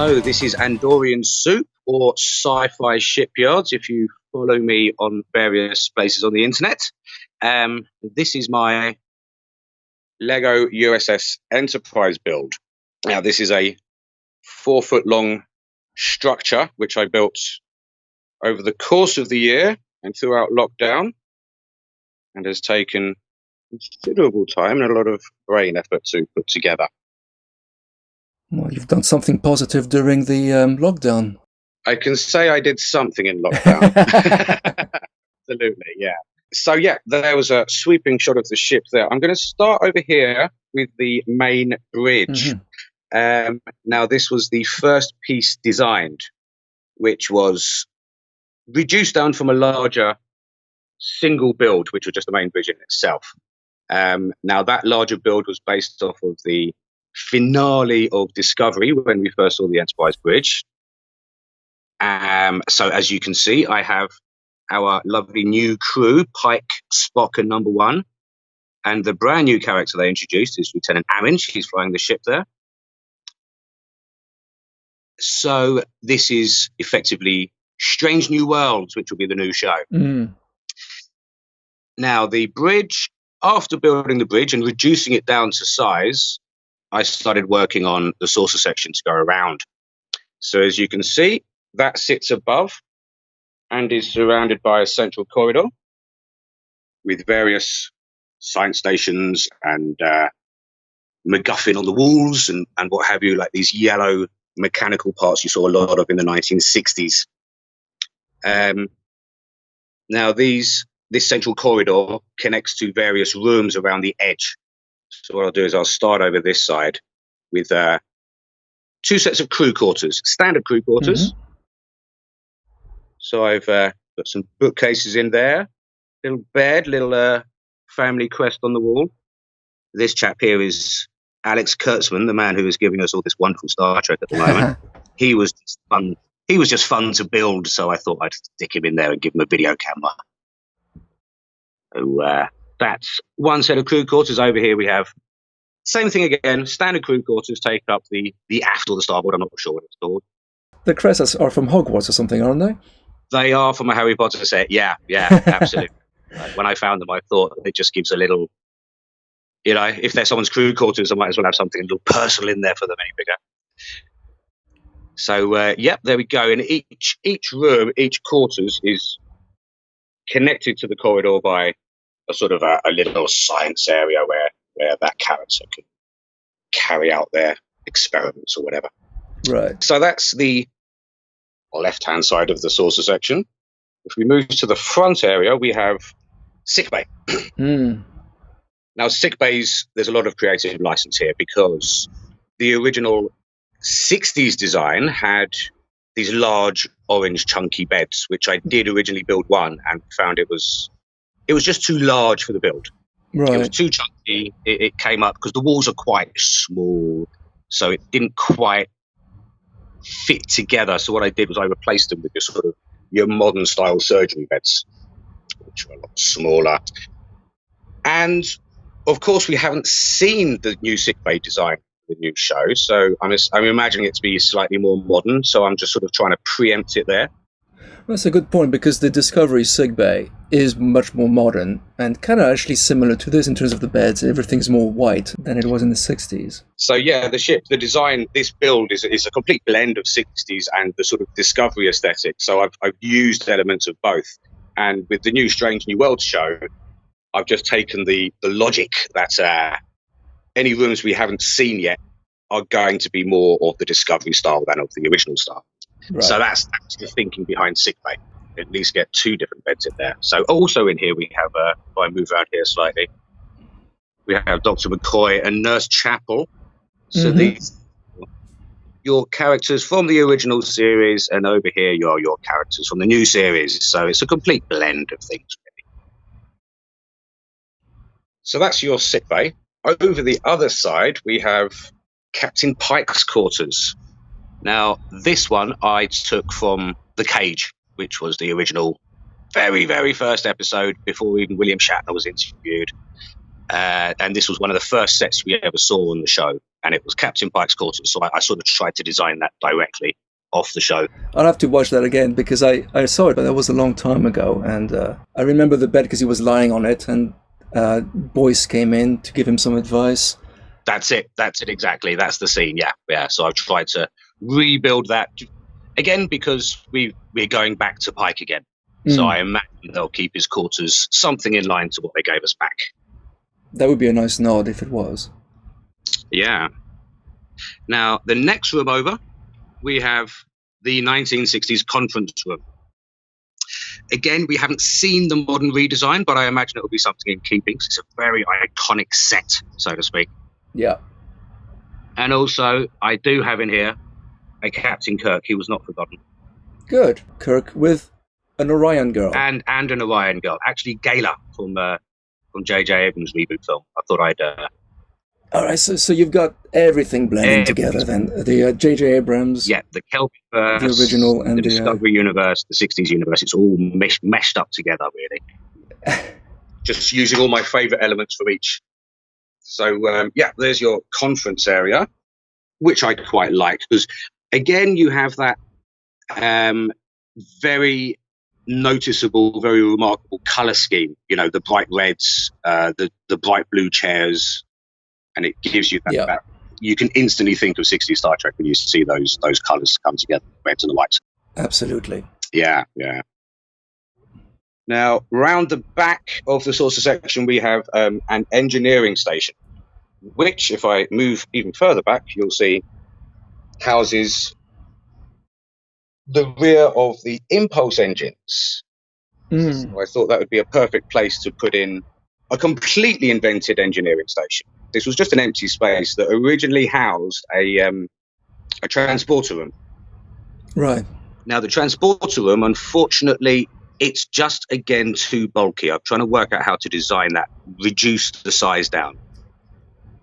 So this is Andorian Soup, or Sci-fi Shipyards, if you follow me on various places on the internet. This is my Lego USS Enterprise build. Now, this is a 4-foot long structure, which I built over the course of the year and throughout lockdown, and has taken considerable time and a lot of brain effort to put together. Well, you've done something positive during the lockdown. I can say I did something in lockdown. Absolutely, yeah. So, yeah, there was a sweeping shot of the ship there. I'm going to start over here with the main bridge. Mm-hmm. Now, this was the first piece designed, which was reduced down from a larger single build, which was just the main bridge in itself. Now, that larger build was based off of the finale of Discovery when we first saw the Enterprise bridge. So as you can see, I have our lovely new crew, Pike, Spock, and Number One. And the brand new character they introduced is Lieutenant Amin. She's flying the ship there. So this is effectively Strange New Worlds, which will be the new show. Mm. Now, the bridge, after building the bridge and reducing it down to size, I started working on the saucer section to go around. So as you can see, that sits above and is surrounded by a central corridor with various science stations and MacGuffin on the walls and what have you, like these yellow mechanical parts you saw a lot of in the 1960s. Now, this central corridor connects to various rooms around the edge. So what I'll do is I'll start over this side with 2 sets of crew quarters, standard crew quarters. Mm-hmm. So I've got some bookcases in there, little bed, little family crest on the wall. This chap here is Alex Kurtzman, the man who is giving us all this wonderful Star Trek at the moment. He was just fun. He was just fun to build, so I thought I'd stick him in there and give him a video camera. So that's one set of crew quarters. Over here we have same thing again. Standard crew quarters take up the aft or the starboard. I'm not sure what it's called. The crests are from Hogwarts or something, aren't they? They are from a Harry Potter set. Yeah, absolutely. When I found them, I thought it just gives a little, if they're someone's crew quarters, I might as well have something a little personal in there for them any bigger. So, there we go. And each room, each quarters is connected to the corridor by a sort of a little science area where that character can carry out their experiments or whatever. Right. So that's the left-hand side of the saucer section. If we move to the front area, we have sickbay. Now, sickbays, there's a lot of creative license here because the original 60s design had these large orange chunky beds, which I did originally build one and found it was just too large for the build. Right. It was too chunky. It came up because the walls are quite small, so it didn't quite fit together. So what I did was I replaced them with your modern style surgery beds, which are a lot smaller. And of course, we haven't seen the new sickbay design for the new show, so I'm imagining it to be slightly more modern. So I'm just sort of trying to preempt it there. That's a good point, because the Discovery sickbay is much more modern and kind of actually similar to this in terms of the beds. Everything's more white than it was in the 60s. So yeah, the design, this build is a complete blend of 60s and the sort of Discovery aesthetic. So I've used elements of both. And with the new Strange New Worlds show, I've just taken the logic that any rooms we haven't seen yet are going to be more of the Discovery style than of the original style. Right. So that's the thinking behind sickbay. At least get 2 different beds in there. So also in here we have, if I move around here slightly, we have Dr. McCoy and Nurse Chapel. So these your characters from the original series, and over here you're your characters from the new series. So it's a complete blend of things, really. So that's your sickbay. Over the other side, we have Captain Pike's quarters. Now, this one I took from The Cage, which was the original very, very first episode before even William Shatner was interviewed. And this was one of the first sets we ever saw on the show. and it was Captain Pike's quarters. So I sort of tried to design that directly off the show. I'll have to watch that again because I saw it, but that was a long time ago. And I remember the bed because he was lying on it, and Boyce came in to give him some advice. That's it exactly. That's the scene. Yeah. So I've tried to rebuild that again because we're going back to Pike again. So I imagine they'll keep his quarters something in line to what they gave us back. That would be a nice nod if it was. Yeah. Now, the next room over, we have the 1960s conference room. Again, we haven't seen the modern redesign, but I imagine it will be something in keeping. It's a very iconic set, so to speak. Yeah. And also, I do have in here a Captain Kirk. He was not forgotten. Good. Kirk with an Orion girl. And an Orion girl. Actually, Gala from J.J. Abrams' reboot film. I thought I'd... All right, so you've got everything blending together then. The J.J. Abrams... Yeah, the Kelpie verse, the original, and the Discovery universe, the 60s universe. It's all meshed up together, really. Just using all my favourite elements from each. So, there's your conference area, which I quite like. Because, again, you have that very noticeable, very remarkable colour scheme. You know, the bright reds, the bright blue chairs, and it gives you that you can instantly think of 60s Star Trek when you see those colours come together, the reds and the whites. Absolutely. Yeah. Now, round the back of the saucer section, we have an engineering station, which, if I move even further back, you'll see houses the rear of the impulse engines. So I thought that would be a perfect place to put in a completely invented engineering station. This was just an empty space that originally housed a transporter room. Right. Now, the transporter room, unfortunately, it's just, again, too bulky. I'm trying to work out how to design that, reduce the size down.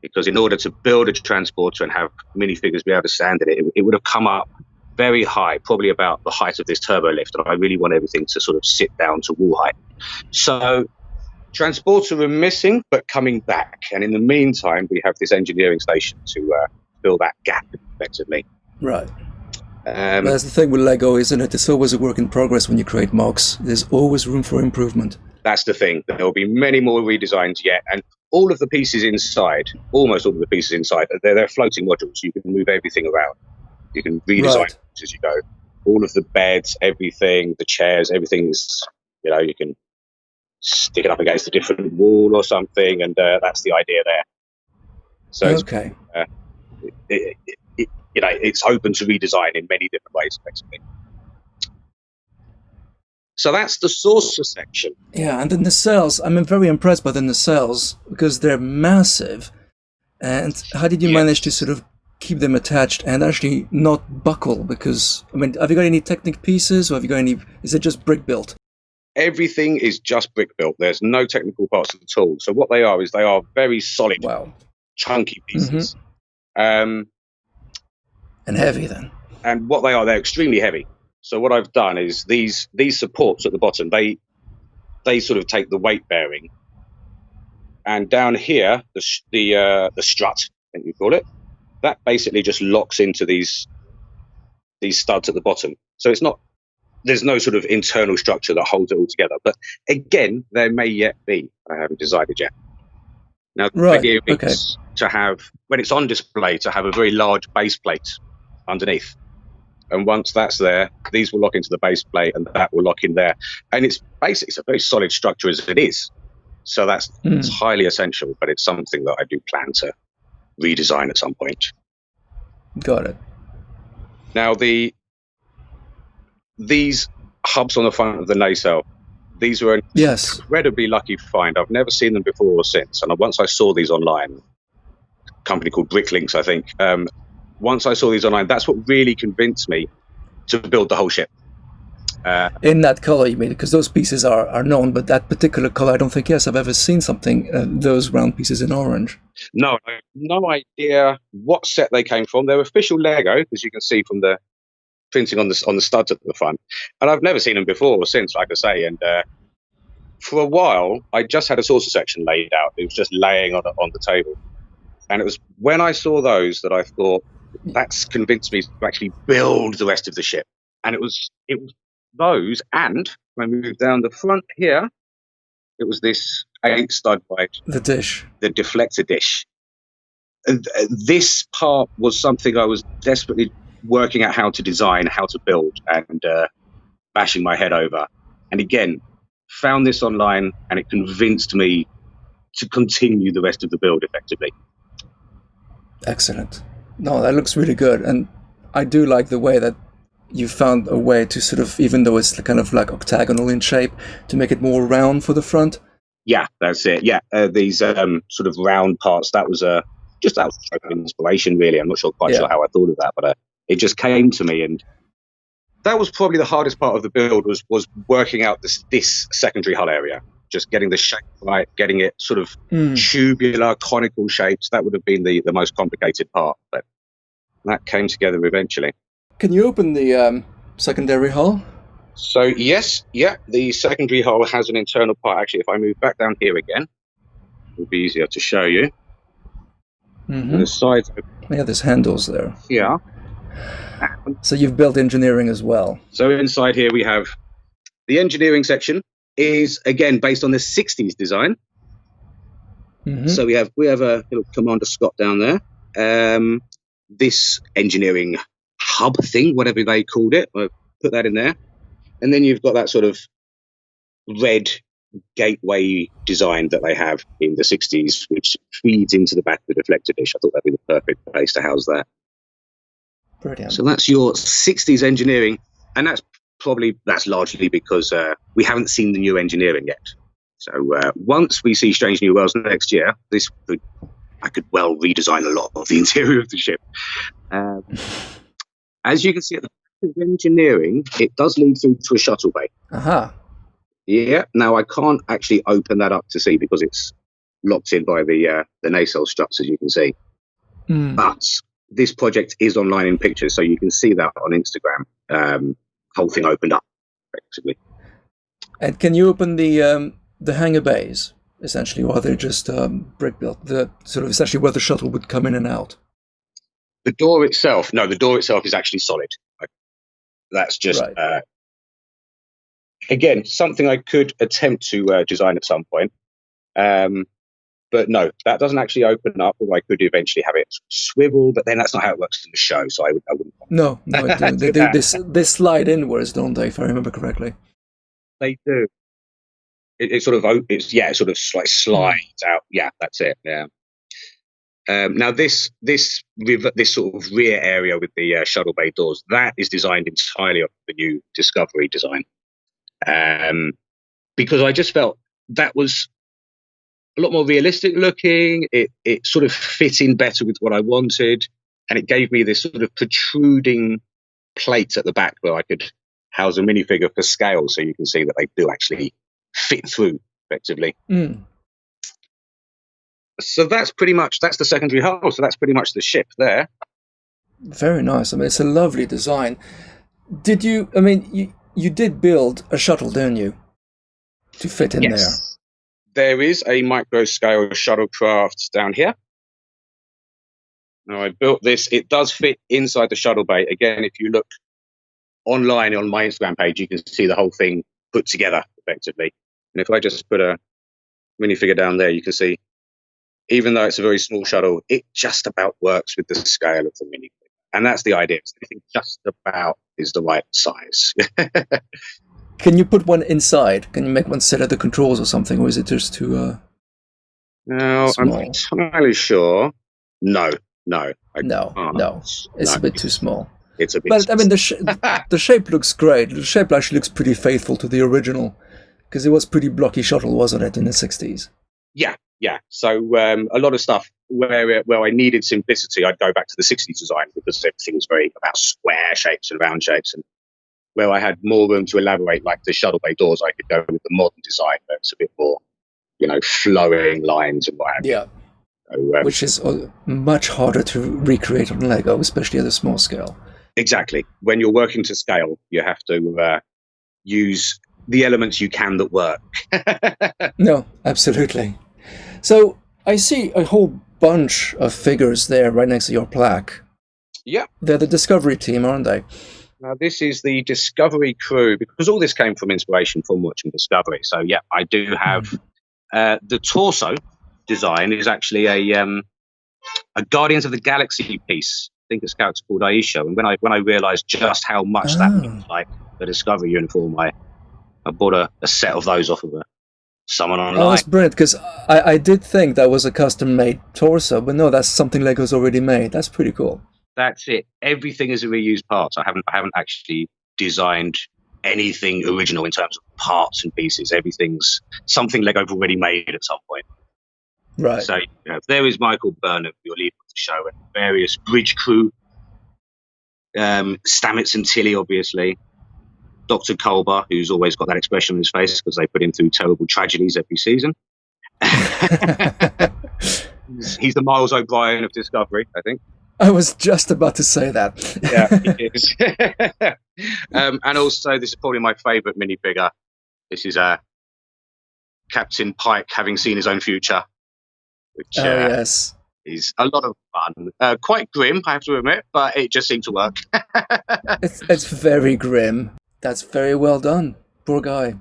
Because in order to build a transporter and have minifigures be able to stand in it, it would have come up very high, probably about the height of this turbo lift, and I really want everything to sort of sit down to wall height. So transporter room missing, but coming back. And in the meantime, we have this engineering station to fill that gap effectively. Right. That's the thing with Lego, isn't it? It's always a work in progress when you create MOCs. There's always room for improvement. That's the thing. There will be many more redesigns yet. And all of the pieces inside, almost all of the pieces inside, they're floating modules. You can move everything around. You can redesign as you go. All of the beds, everything, the chairs, everything is, you can stick it up against a different wall or something, and that's the idea there. So it's open to redesign in many different ways, basically. So that's the saucer section. Yeah, and the nacelles. I'm very impressed by the nacelles because they're massive. And how did you manage to sort of keep them attached and actually not buckle? Because, have you got any Technic pieces, or have you got any? Is it just brick built? Everything is just brick built. There's no technical parts at all. So what they are is they are very solid, chunky pieces. And heavy then. And what they are, they're extremely heavy. So what I've done is these supports at the bottom, they sort of take the weight bearing, and down here the strut, I think you call it, that basically just locks into these studs at the bottom. So there's no sort of internal structure that holds it all together. But again, there may yet be. I haven't decided yet. Now the idea is to have, when it's on display, to have a very large base plate underneath. And once that's there, these will lock into the base plate, and that will lock in there. And it's a very solid structure as it is. So that's highly essential, but it's something that I do plan to redesign at some point. Got it. Now, these hubs on the front of the nacelle, these were an incredibly lucky find. I've never seen them before or since. And once I saw these online, a company called Bricklinks, I think, once I saw these online, that's what really convinced me to build the whole ship. In that color, you mean? Because those pieces are known, but that particular color, I don't think, I've ever seen something, those round pieces in orange. No, I have no idea what set they came from. They're official Lego, as you can see from the printing on the studs at the front. And I've never seen them before or since, like I say. And for a while, I just had a saucer section laid out. It was just laying on the table. And it was when I saw those, that I thought, that's convinced me to actually build the rest of the ship. And it was those, and when I moved down the front here, it was this 8 stud pipe. The dish. The deflector dish. And this part was something I was desperately working out how to design, how to build, and bashing my head over. And again, found this online, and it convinced me to continue the rest of the build effectively. Excellent. No, that looks really good. And I do like the way that you found a way to sort of, even though it's kind of like octagonal in shape, to make it more round for the front. Yeah, that's it. Yeah, these sort of round parts, that was just out of inspiration, really. I'm not sure how I thought of that, but it just came to me. And that was probably the hardest part of the build, was working out this secondary hull area. Just getting the shape right, getting it sort of tubular, conical shapes. That would have been the most complicated part, but that came together eventually. Can you open the secondary hull? So yes, the secondary hull has an internal part. Actually, if I move back down here again, it'll be easier to show you. Mm-hmm. The sides. Yeah, there's handles there. Yeah. So you've built engineering as well. So inside here we have the engineering section. Is again based on the 60s design. Mm-hmm. So we have a little Commander Scott down there. This engineering hub thing, whatever they called it, I'll put that in there. And then you've got that sort of red gateway design that they have in the 60s, which feeds into the back of the deflector dish. I thought that'd be the perfect place to house that. Brilliant. So that's your 60s engineering, and that's largely because we haven't seen the new engineering yet. So once we see Strange New Worlds next year, I could well redesign a lot of the interior of the ship. As you can see at the back of engineering, it does lead through to a shuttle bay. Aha. Yeah. Now I can't actually open that up to see because it's locked in by the nacelle struts, as you can see. But this project is online in pictures, so you can see that on Instagram. Whole thing opened up, effectively. And can you open the hangar bays, essentially, or are they just brick built? The sort of essentially where the shuttle would come in and out. The door itself is actually solid. That's just right. Again, something I could attempt to design at some point. But no, that doesn't actually open up, or I could eventually have it swivel, but then that's not how it works in the show, so I wouldn't. No, they slide inwards, don't they, if I remember correctly? They do. It sort of like slides out. Yeah, that's it. Yeah. Now this sort of rear area with the shuttle bay doors, that is designed entirely off the new Discovery design. Because I just felt that was a lot more realistic looking. It sort of fit in better with what I wanted, and it gave me this sort of protruding plate at the back where I could house a minifigure for scale, so you can see that they do actually fit through effectively. So that's the secondary hull. So that's pretty much the ship there. Very nice. I mean, it's a lovely design. Did you? I mean, you did build a shuttle, didn't you, to fit in there? There is a micro-scale shuttlecraft down here. Now, I built this. It does fit inside the shuttle bay. Again, if you look online on my Instagram page, you can see the whole thing put together effectively. And if I just put a minifigure down there, you can see, even though it's a very small shuttle, it just about works with the scale of the minifigure. And that's the idea. Everything just about is the right size. Can you put one inside? Can you make one sit at the controls or something, or is it just too no, small? I'm not entirely sure. No. It's a bit too small. It's a bit. But I mean, the shape looks great. The shape actually looks pretty faithful to the original, because it was pretty blocky shuttle, wasn't it, in the 60s? Yeah. So a lot of stuff where I needed simplicity, I'd go back to the 60s design because everything was very about square shapes and round shapes, and where I had more room to elaborate, like the shuttle bay doors, I could go with the modern design, where it's a bit more, flowing lines and what have you. Yeah. So, which is much harder to recreate on Lego, especially at a small scale. Exactly. When you're working to scale, you have to use the elements you can that work. No, absolutely. So I see a whole bunch of figures there right next to your plaque. Yeah. They're the Discovery team, aren't they? Now, this is the Discovery crew, because all this came from inspiration from watching Discovery. So, yeah, I do have the torso design is actually a Guardians of the Galaxy piece. I think it's a character called Aisha. And when I realised just how much that looked like the Discovery uniform, I bought a set of those off of someone online. Oh, that's brilliant, because I did think that was a custom-made torso, but no, that's something Lego's already made. That's pretty cool. That's it. Everything is a reused parts. I haven't actually designed anything original in terms of parts and pieces. Everything's something Lego have already made at some point. Right. So there is Michael Burnham, your lead of the show, and various bridge crew, Stamets and Tilly, obviously. Dr. Culber, who's always got that expression on his face because they put him through terrible tragedies every season. He's the Miles O'Brien of Discovery, I think. I was just about to say that. Yeah, he is. And also, this is probably my favourite minifigure. This is Captain Pike having seen his own future, which yes, is a lot of fun. Quite grim, I have to admit, but it just seemed to work. It's very grim. That's very well done. Poor guy.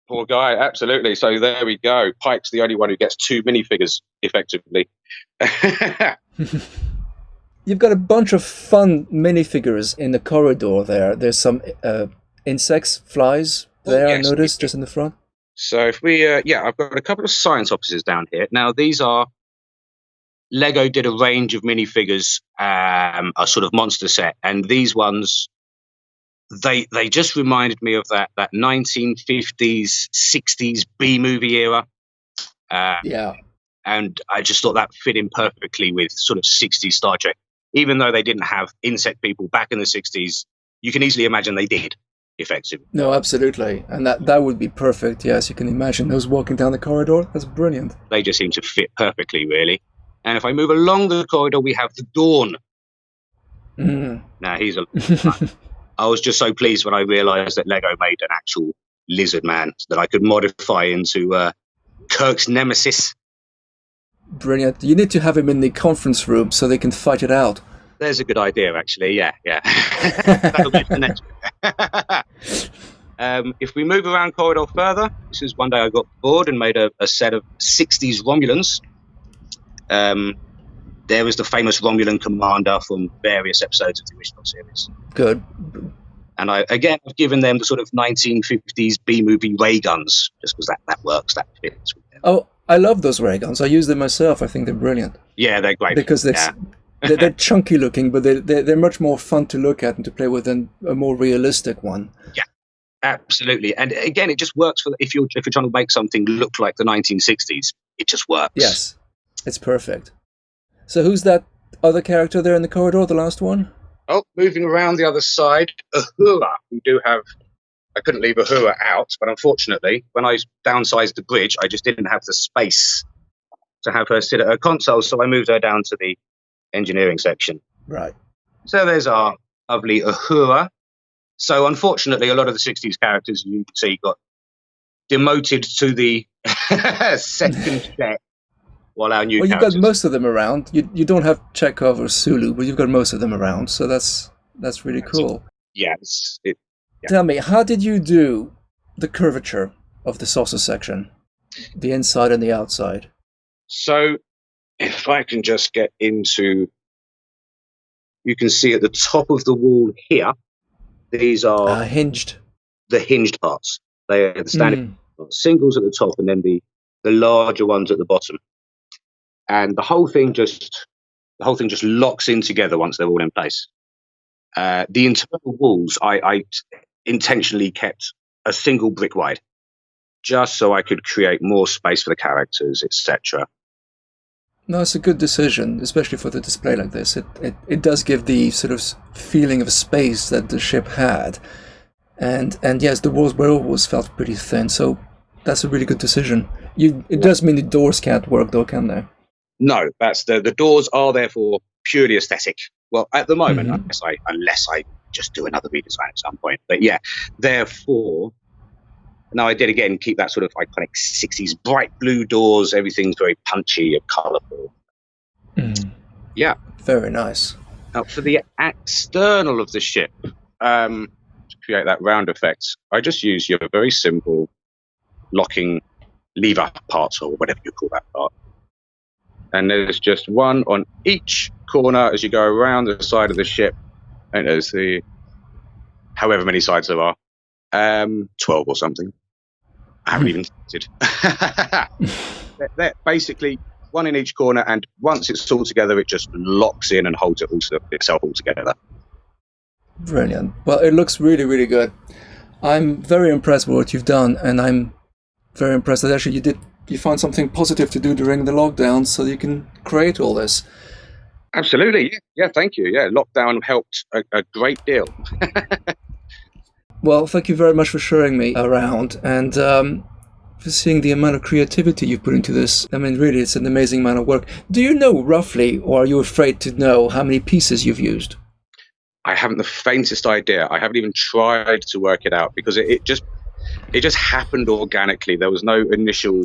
Poor guy, absolutely. So there we go. Pike's the only one who gets 2 minifigures, effectively. You've got a bunch of fun minifigures in the corridor there. There's some insects, flies there, yes, I noticed, just in the front. So if we, I've got a couple of science officers down here. Now, these are, Lego did a range of minifigures, a sort of monster set. And these ones, they just reminded me of that 1950s, 60s B-movie era. Yeah. And I just thought that fit in perfectly with sort of 60s Star Trek. Even though they didn't have insect people back in the 60s, you can easily imagine they did, effectively. No, absolutely. And that would be perfect. Yes, you can imagine those walking down the corridor. That's brilliant. They just seem to fit perfectly, really. And if I move along the corridor, we have the Dawn. Now, he's a I was just so pleased when I realised that Lego made an actual lizard man that I could modify into Kirk's nemesis. Brilliant. You need to have him in the conference room so they can fight it out. There's a good idea, actually. Yeah. That'll be the next one. If we move around corridor further, this is one day I got bored and made a set of 60s Romulans. There was the famous Romulan commander from various episodes of the original series. Good. And I've given them the sort of 1950s B-movie ray guns, just because that works, that fits with them. Oh, I love those ray guns. I use them myself. I think they're brilliant. Yeah, they're great. Because they're chunky looking, but they're much more fun to look at and to play with than a more realistic one. Yeah, absolutely. And again, it just works for if you're trying to make something look like the 1960s. It just works. Yes, it's perfect. So who's that other character there in the corridor, the last one? Oh, moving around the other side, Uhura. We do have... I couldn't leave Uhura out, but unfortunately, when I downsized the bridge, I just didn't have the space to have her sit at her console, so I moved her down to the engineering section. Right. So there's our lovely Uhura. So unfortunately, a lot of the 60s characters you can see got demoted to the second set. While our new you've got most of them around. You don't have Chekhov or Sulu, but you've got most of them around, so that's really cool. Yes. Tell me, how did you do the curvature of the saucer section? The inside and the outside. So, if I can just get into... You can see at the top of the wall here, these are... hinged. The hinged parts. They are the standard singles at the top and then the larger ones at the bottom. And the whole thing just locks in together once they're all in place. The internal walls, I intentionally kept a single brick wide, just so I could create more space for the characters, etc. No, it's a good decision, especially for the display like this. It does give the sort of feeling of space that the ship had, and yes, the walls were always felt pretty thin. So that's a really good decision. It does mean the doors can't work, though, can they? No, that's the doors are therefore purely aesthetic. Well, at the moment, unless I just do another redesign at some point. But yeah, therefore, now I did again keep that sort of iconic 60s bright blue doors. Everything's very punchy and colourful. Yeah. Very nice. Now, for the external of the ship, to create that round effect, I just use your very simple locking lever part, or whatever you call that part. And there's just one on each corner as you go around the side of the ship. And there's however many sides there are, 12 or something. I haven't even counted. They're basically one in each corner, and once it's all together, it just locks in and holds itself all together. Brilliant. Well, it looks really, really good. I'm very impressed with what you've done, and I'm very impressed that actually you found something positive to do during the lockdown so you can create all this. Absolutely. Yeah, thank you. Yeah, lockdown helped a great deal. Well, thank you very much for showing me around and for seeing the amount of creativity you've put into this. I mean, really, it's an amazing amount of work. Do you know roughly, or are you afraid to know, how many pieces you've used? I haven't the faintest idea. I haven't even tried to work it out because it just happened organically. There was no initial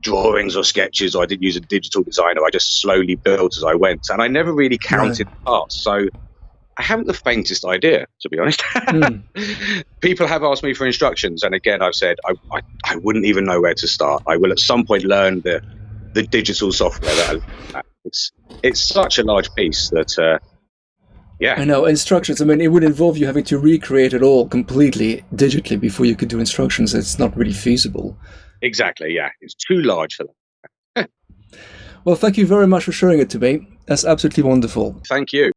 drawings or sketches, or I didn't use a digital designer. I just slowly built as I went, and I never really counted parts. So I haven't the faintest idea, to be honest. People have asked me for instructions, and again, I've said I wouldn't even know where to start. I will at some point learn the digital software. It's such a large piece that, I know, instructions. I mean, it would involve you having to recreate it all completely digitally before you could do instructions. It's not really feasible. Exactly, yeah. It's too large for that. Well, thank you very much for showing it to me. That's absolutely wonderful. Thank you.